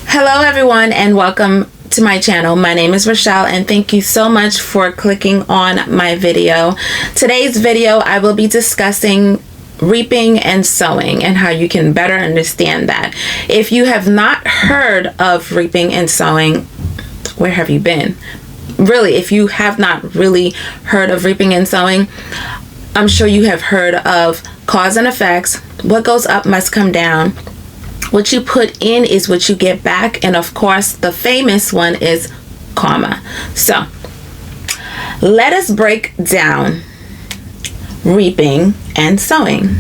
Hello everyone and welcome to my channel. My name is Rochelle and thank you so much for clicking on my video. Today's video I will be discussing reaping and sowing and how you can better understand that. If you have not heard of reaping and sowing, where have you been? Really, if you have not really heard of reaping and sowing, I'm sure you have heard of cause and effects. What goes up must come down. What you put in is what you get back. And of course, the famous one is karma. So let us break down reaping and sowing.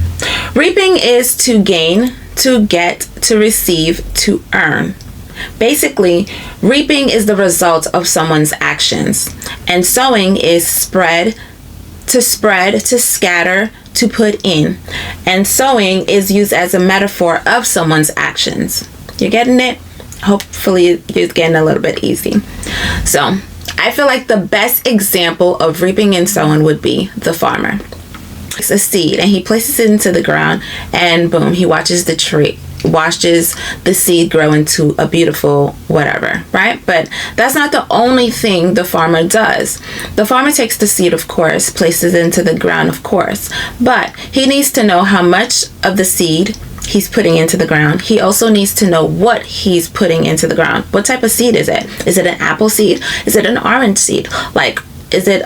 Reaping is to gain, to get, to receive, to earn. Basically, reaping is the result of someone's actions, and sowing is to scatter, to put in. And sowing is used as a metaphor of someone's actions. You're getting it? Hopefully you're getting a little bit easy. So I feel like the best example of reaping and sowing would be the farmer. It's a seed and he places it into the ground, and boom, he watches the seed grow into a beautiful whatever, right? But that's not the only thing the farmer does. The farmer takes the seed, of course, places it into the ground, of course, but he needs to know how much of the seed he's putting into the ground. He also needs to know what he's putting into the ground. What type of seed is it? Is it an apple seed? Is it an orange seed? Like, is it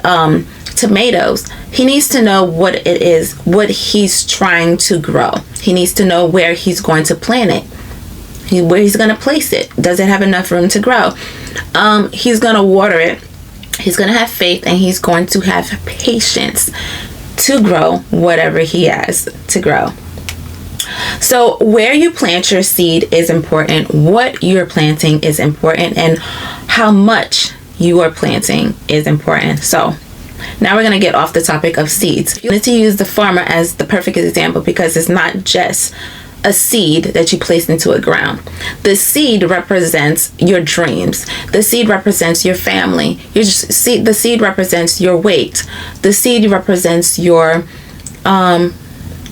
tomatoes? He needs to know what it is, what he's trying to grow. He needs to know where he's going to plant it, where he's going to place it. Does it have enough room to grow? He's going to water it. He's going to have faith, and he's going to have patience to grow whatever he has to grow. So where you plant your seed is important. What you're planting is important, and how much you are planting is important. So now we're going to get off the topic of seeds. You need to use the farmer as the perfect example, because it's not just a seed that you place into a ground. The seed represents your dreams. The seed represents your family. The seed represents your weight. The seed represents your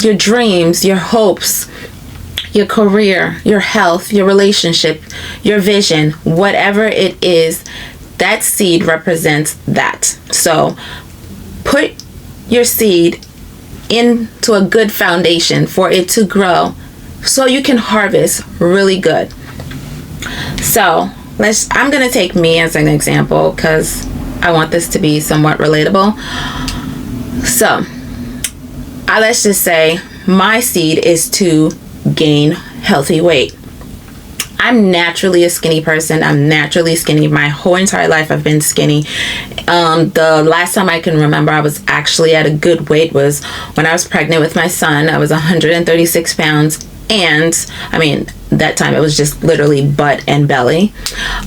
dreams, your hopes, your career, your health, your relationship, your vision, whatever it is. That seed represents that. So put your seed into a good foundation for it to grow so you can harvest really good. So I'm going to take me as an example because I want this to be somewhat relatable. So let's just say my seed is to gain healthy weight. I'm naturally a skinny person. I'm naturally skinny. My whole entire life I've been skinny. The last time I can remember I was actually at a good weight was when I was pregnant with my son. I was 136 pounds. And I mean, that time it was just literally butt and belly.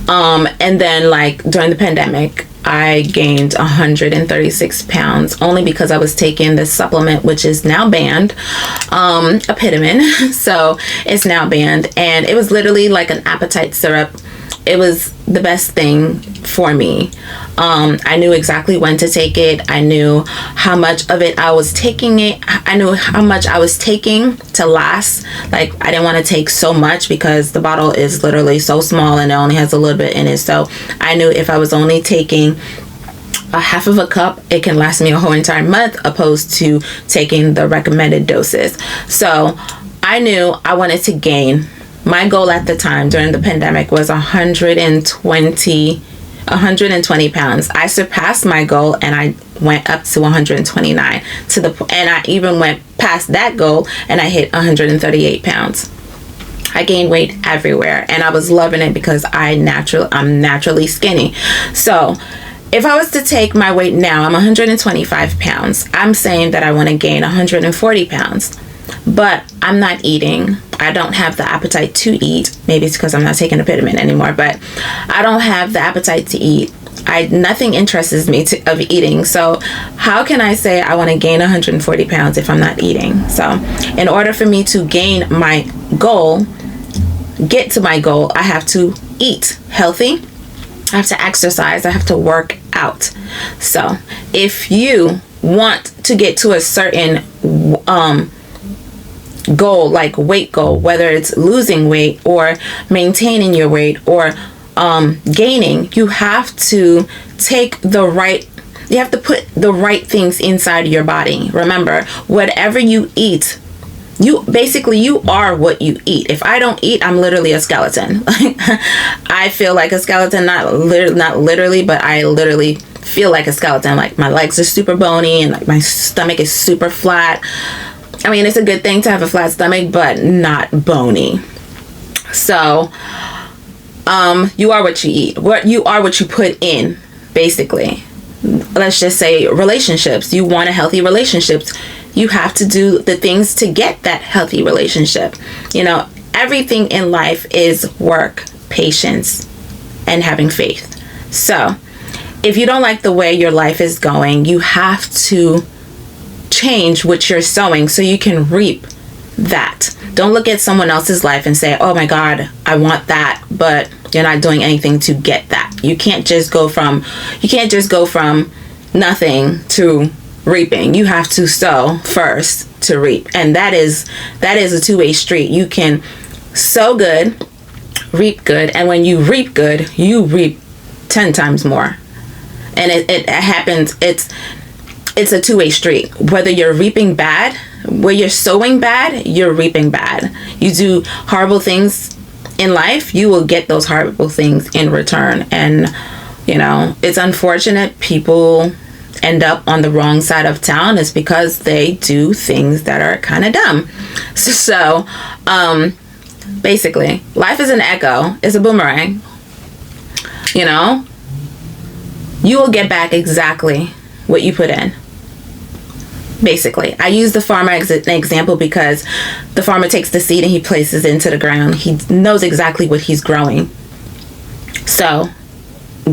And then like during the pandemic, I gained 136 pounds only because I was taking this supplement, which is now banned, Epitamin. So it's now banned, and it was literally like an appetite syrup. It was the best thing for me. I knew exactly when to take it. I knew how much of it I was taking it. I knew how much I was taking to last. Like, I didn't want to take so much because the bottle is literally so small and it only has a little bit in it. So I knew if I was only taking a half of a cup, it can last me a whole entire month, opposed to taking the recommended doses. So I knew I wanted to gain. My goal at the time during the pandemic was 120 pounds. I surpassed my goal and I went up to 129 and I even went past that goal and I hit 138 pounds. I gained weight everywhere and I was loving it because I'm naturally skinny. So if I was to take my weight now, I'm 125 pounds. I'm saying that I want to gain 140 pounds. But I'm not eating. I don't have the appetite to eat. Maybe it's because I'm not taking Epitamin anymore, but I don't have the appetite to eat. Nothing interests me of eating. So how can I say I want to gain 140 pounds if I'm not eating? So in order for me to gain my goal, get to my goal, I have to eat healthy. I have to exercise. I have to work out. So if you want to get to a certain goal, like weight goal, whether it's losing weight or maintaining your weight or gaining, you have to you have to put the right things inside your body. Remember, whatever you eat, you are what you eat. If I don't eat, I'm literally a skeleton. I feel like a skeleton, not literally, but I literally feel like a skeleton. Like my legs are super bony and like my stomach is super flat. I mean, it's a good thing to have a flat stomach, but not bony. So, you are what you eat. You are what you put in, basically. Let's just say relationships. You want a healthy relationship. You have to do the things to get that healthy relationship. You know, everything in life is work, patience, and having faith. So, if you don't like the way your life is going, you have to change what you're sowing so you can reap that. Don't look at someone else's life and say, oh my God, I want that, but you're not doing anything to get that. You can't just go from nothing to reaping. You have to sow first to reap. And that is a two-way street. You can sow good, reap good, and when you reap good, you reap 10 times more. And it happens, it's a two-way street. Whether you're reaping bad, where you're sowing bad, you're reaping bad. You do horrible things in life, you will get those horrible things in return. And, you know, it's unfortunate people end up on the wrong side of town. It's because they do things that are kind of dumb. So, basically, life is an echo. It's a boomerang. You know, you will get back exactly what you put in. Basically, I use the farmer as an example because the farmer takes the seed and he places it into the ground. He knows exactly what he's growing. So,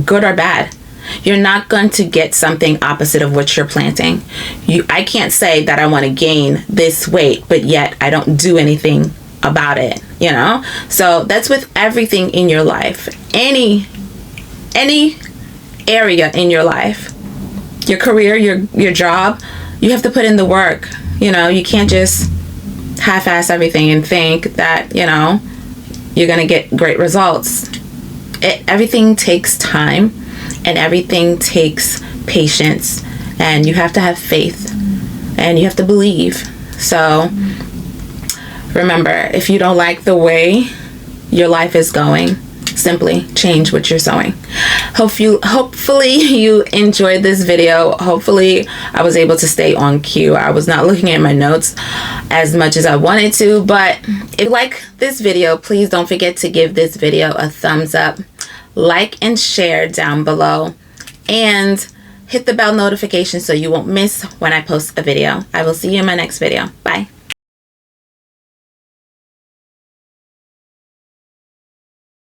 good or bad, you're not going to get something opposite of what you're planting. I can't say that I want to gain this weight, but yet I don't do anything about it, you know? So that's with everything in your life. Any area in your life, your career, your job, you have to put in the work. You know, you can't just half-ass everything and think that, you know, you're going to get great results. Everything takes time and everything takes patience, and you have to have faith and you have to believe. So remember, if you don't like the way your life is going, simply change what you're sowing. Hopefully you enjoyed this video. Hopefully I was able to stay on cue. I was not looking at my notes as much as I wanted to, but if you like this video, please don't forget to give this video a thumbs up, like and share down below, and hit the bell notification so you won't miss when I post a video. I will see you in my next video. Bye.